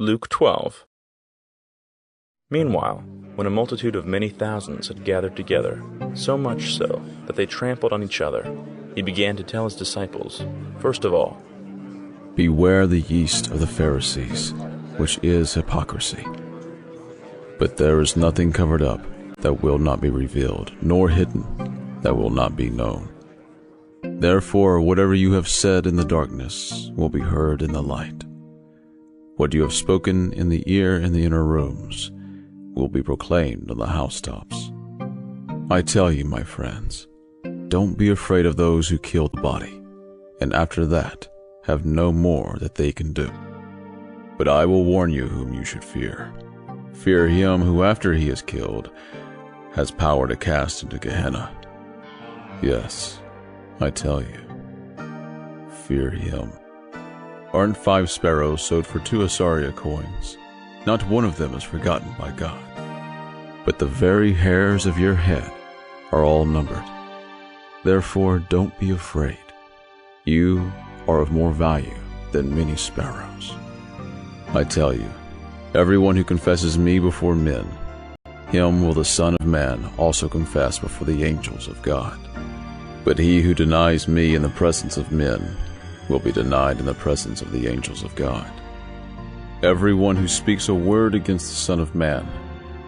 Luke 12. Meanwhile, when a multitude of many thousands had gathered together, so much so that they trampled on each other, he began to tell his disciples, first of all, Beware the yeast of the Pharisees, which is hypocrisy. But there is nothing covered up that will not be revealed, nor hidden that will not be known. Therefore, whatever you have said in the darkness will be heard in the light. What you have spoken in the ear in the inner rooms will be proclaimed on the housetops. I tell you, my friends, don't be afraid of those who kill the body, and after that have no more that they can do. But I will warn you whom you should fear. Fear him who, after he is killed, has power to cast into Gehenna. Yes, I tell you, fear him. Aren't 5 sparrows sold for 2 Assaria coins? Not one of them is forgotten by God. But the very hairs of your head are all numbered. Therefore, don't be afraid. You are of more value than many sparrows. I tell you, everyone who confesses me before men, him will the Son of Man also confess before the angels of God. But he who denies me in the presence of men will be denied in the presence of the angels of God. Everyone who speaks a word against the Son of Man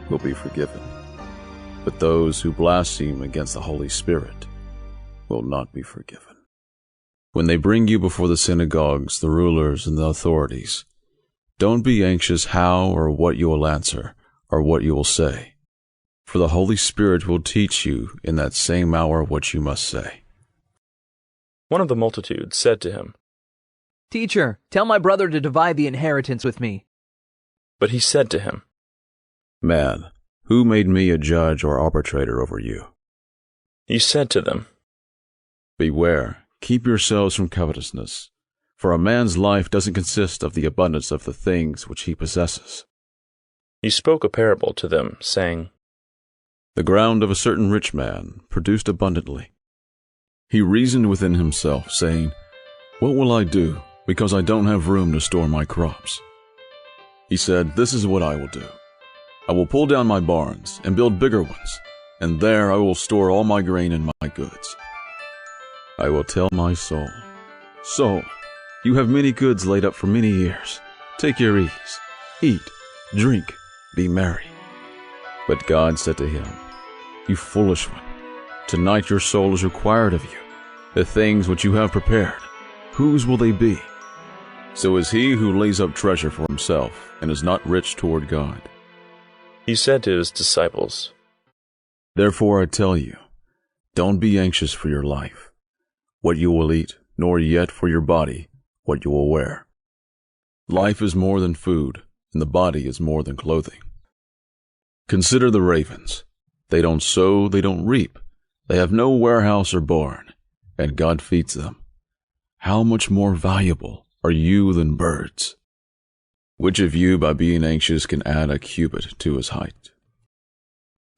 will be forgiven, but those who blaspheme against the Holy Spirit will not be forgiven. When they bring you before the synagogues, the rulers, and the authorities, don't be anxious how or what you will answer or what you will say, for the Holy Spirit will teach you in that same hour what you must say. One of the multitude said to him, Teacher, tell my brother to divide the inheritance with me. But he said to him, Man, who made me a judge or arbitrator over you? He said to them, Beware, keep yourselves from covetousness, for a man's life doesn't consist of the abundance of the things which he possesses. He spoke a parable to them, saying, The ground of a certain rich man produced abundantly. He reasoned within himself, saying, What will I do, because I don't have room to store my crops? He said, This is what I will do. I will pull down my barns and build bigger ones, and there I will store all my grain and my goods. I will tell my soul, Soul, you have many goods laid up for many years. Take your ease, eat, drink, be merry. But God said to him, You foolish one, tonight your soul is required of you. The things which you have prepared, whose will they be? So is he who lays up treasure for himself and is not rich toward God. He said to his disciples, Therefore I tell you, don't be anxious for your life, what you will eat, nor yet for your body, what you will wear. Life is more than food, and the body is more than clothing. Consider the ravens. They don't sow, they don't reap. They have no warehouse or barn, and God feeds them. How much more valuable are you than birds? Which of you, by being anxious, can add a cubit to his height?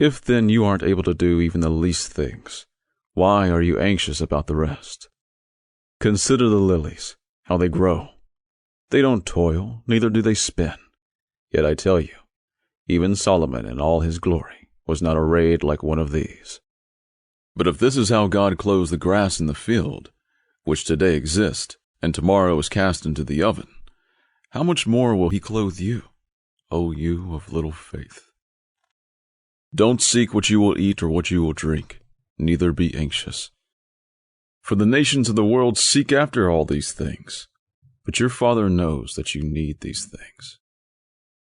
If then you aren't able to do even the least things, why are you anxious about the rest? Consider the lilies, how they grow. They don't toil, neither do they spin. Yet I tell you, even Solomon in all his glory was not arrayed like one of these. But if this is how God clothes the grass in the field, which today exists, and tomorrow is cast into the oven, how much more will he clothe you, O you of little faith? Don't seek what you will eat or what you will drink, neither be anxious. For the nations of the world seek after all these things, but your Father knows that you need these things.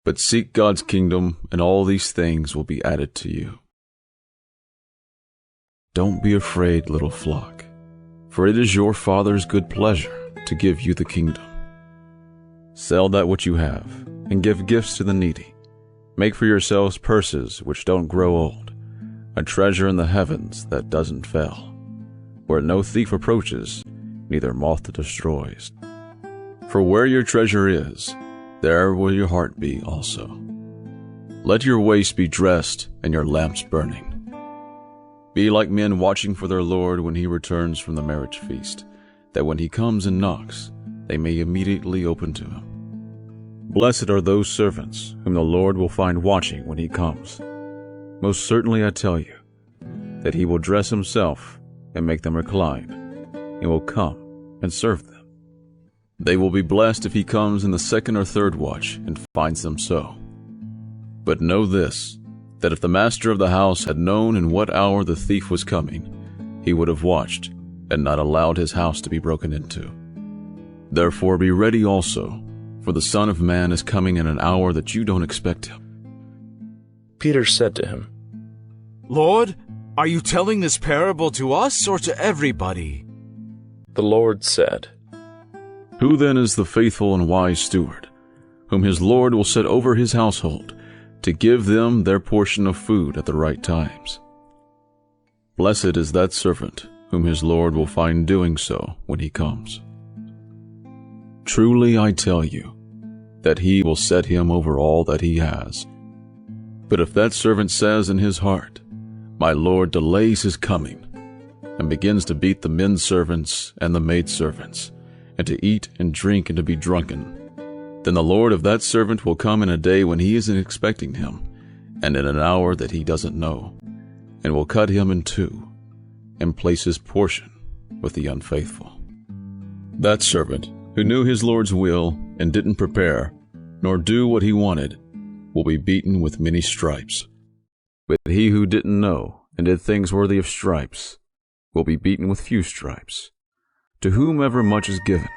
But seek God's kingdom, and all these things will be added to you. Don't be afraid, little flock, for it is your Father's good pleasure to give you the kingdom. Sell that which you have, and give gifts to the needy. Make for yourselves purses which don't grow old, a treasure in the heavens that doesn't fail, where no thief approaches, neither moth destroys. For where your treasure is, there will your heart be also. Let your waist be dressed and your lamps burning. Be like men watching for their Lord when he returns from the marriage feast, that when he comes and knocks, they may immediately open to him. Blessed are those servants whom the Lord will find watching when he comes. Most certainly I tell you, that he will dress himself and make them recline, and will come and serve them. They will be blessed if he comes in the second or third watch and finds them so. But know this, that if the master of the house had known in what hour the thief was coming, he would have watched and not allowed his house to be broken into. Therefore be ready also, for the Son of Man is coming in an hour that you don't expect him. Peter said to him, Lord, are you telling this parable to us or to everybody? The Lord said, Who then is the faithful and wise steward, whom his Lord will set over his household, to give them their portion of food at the right times? Blessed is that servant whom his Lord will find doing so when he comes. Truly I tell you, that he will set him over all that he has. But if that servant says in his heart, My Lord delays his coming, and begins to beat the men servants and the maidservants, and to eat and drink and to be drunken, then the Lord of that servant will come in a day when he isn't expecting him, and in an hour that he doesn't know, and will cut him in two, and place his portion with the unfaithful. That servant, who knew his Lord's will and didn't prepare, nor do what he wanted, will be beaten with many stripes. But he who didn't know and did things worthy of stripes will be beaten with few stripes. To whomever much is given,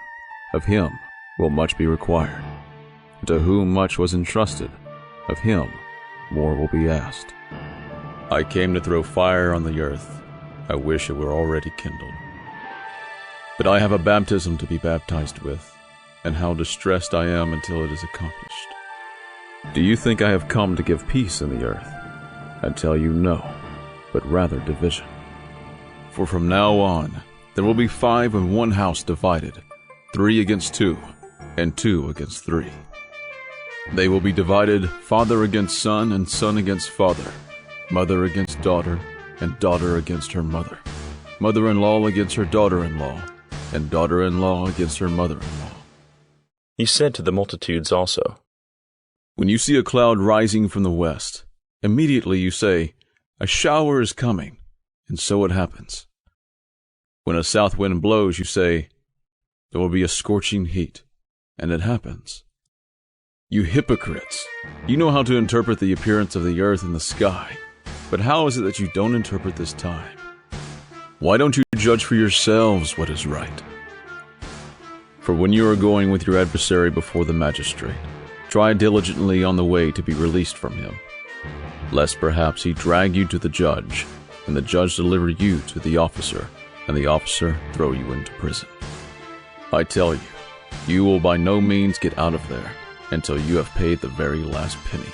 of him will much be required. And to whom much was entrusted, of him more will be asked. I came to throw fire on the earth. I wish it were already kindled. But I have a baptism to be baptized with, and how distressed I am until it is accomplished. Do you think I have come to give peace in the earth? I tell you no, but rather division. For from now on there will be 5 in one house divided, 3 against 2, and 2 against 3. They will be divided, father against son, and son against father, mother against daughter, and daughter against her mother, mother-in-law against her daughter-in-law, and daughter-in-law against her mother-in-law. He said to the multitudes also, When you see a cloud rising from the west, immediately you say, A shower is coming, and so it happens. When a south wind blows, you say, There will be a scorching heat, and it happens. You hypocrites! You know how to interpret the appearance of the earth and the sky, but how is it that you don't interpret this time? Why don't you judge for yourselves what is right? For when you are going with your adversary before the magistrate, try diligently on the way to be released from him, lest perhaps he drag you to the judge, and the judge deliver you to the officer, and the officer throw you into prison. I tell you, you will by no means get out of there until you have paid the very last penny.